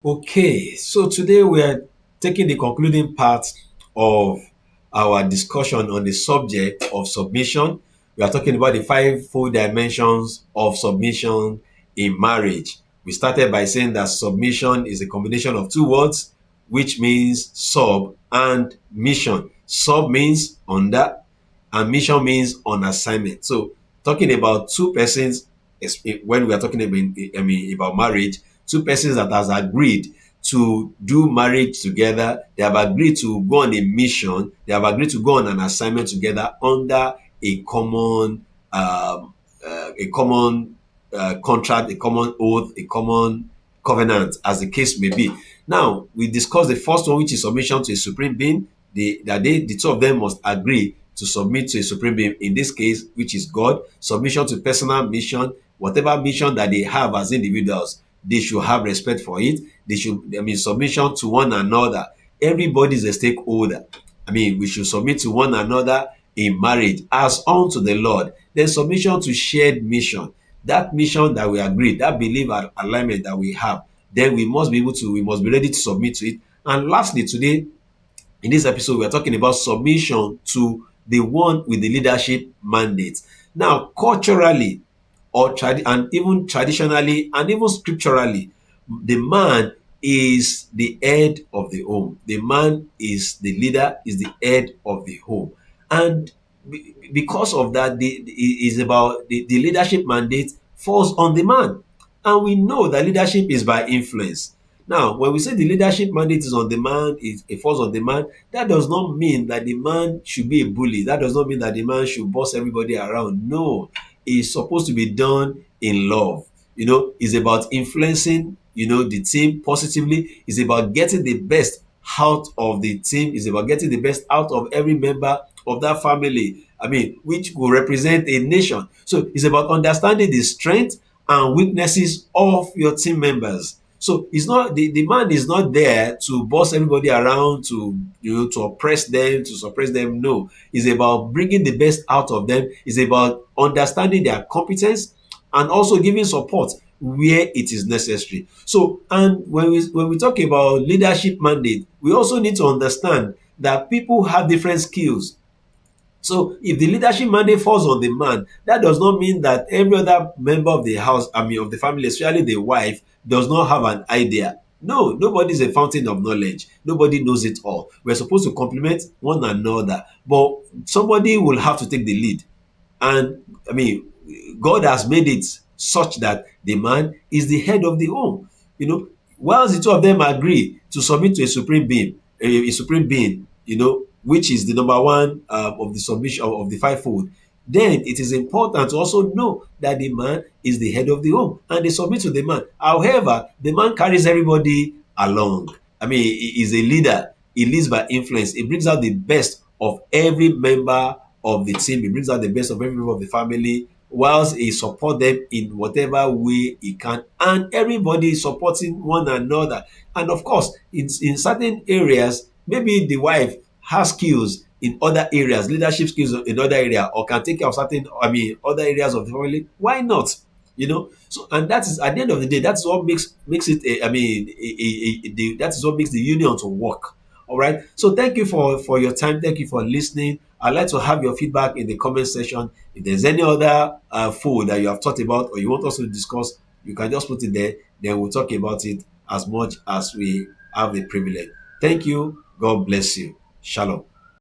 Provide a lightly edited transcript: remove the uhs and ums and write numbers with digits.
Okay, so today we are taking the concluding part of our discussion on the subject of submission. We are talking about the five-fold dimensions of submission in marriage. We started by saying that submission is a combination of two words, which means sub and mission. Sub means under, and mission means on assignment. So, talking about two persons, when we are talking about marriage, two persons that has agreed to do marriage together, they have agreed to go on a mission, they have agreed to go on an assignment together under a common contract, a common oath, a common covenant, as the case may be. Now, we discussed the first one, which is submission to a supreme being. The two of them must agree to submit to a supreme being, in this case, which is God. Submission to personal mission, whatever mission that they have as individuals, they should have respect for it. They should, submission to one another. Everybody is a stakeholder. We should submit to one another in marriage as unto the Lord. Then submission to shared mission. That mission that we agreed, that belief and alignment that we have, then we must be ready to submit to it. And lastly, today, in this episode, we are talking about submission to the one with the leadership mandate. Now, culturally, and even traditionally, and even scripturally, the man is the head of the home. The man is the leader, is the head of the home. And because of that, is about the leadership mandate falls on the man. And we know that leadership is by influence. Now, when we say the leadership mandate is on the man, it falls on the man, that does not mean that the man should be a bully. That does not mean that the man should boss everybody around. No, it's supposed to be done in love. It's about influencing, the team positively. It's about getting the best out of the team. It's about getting the best out of every member of that family. Which will represent a nation. So it's about understanding the strength and weaknesses of your team members. So it's not the man is not there to boss everybody around, to oppress them, to suppress them. No, it's about bringing the best out of them. It's about understanding their competence and also giving support where it is necessary. So, and when we talk about leadership mandate, we also need to understand that people have different skills. So if the leadership mandate falls on the man, that does not mean that every other member of the house, of the family, especially the wife, does not have an idea. No, nobody is a fountain of knowledge. Nobody knows it all. We're supposed to complement one another, but somebody will have to take the lead. And God has made it such that the man is the head of the home. Whilst the two of them agree to submit to a supreme being, which is the number one of the submission of the fivefold, then it is important to also know that the man is the head of the home and they submit to the man. However, the man carries everybody along. He is a leader. He leads by influence. He brings out the best of every member of the team. He brings out the best of every member of the family, whilst he support them in whatever way he can. And everybody is supporting one another. And of course, in certain areas, maybe the wife has skills in other areas, leadership skills in other areas, or can take care of certain, other areas of the family. Why not? So, and that is, at the end of the day, that's what makes it. That is what makes the union to work. All right. So, thank you for your time. Thank you for listening. I'd like to have your feedback in the comment section. If there's any other food that you have thought about or you want us to discuss, you can just put it there. Then we'll talk about it as much as we have the privilege. Thank you. God bless you. Shalom.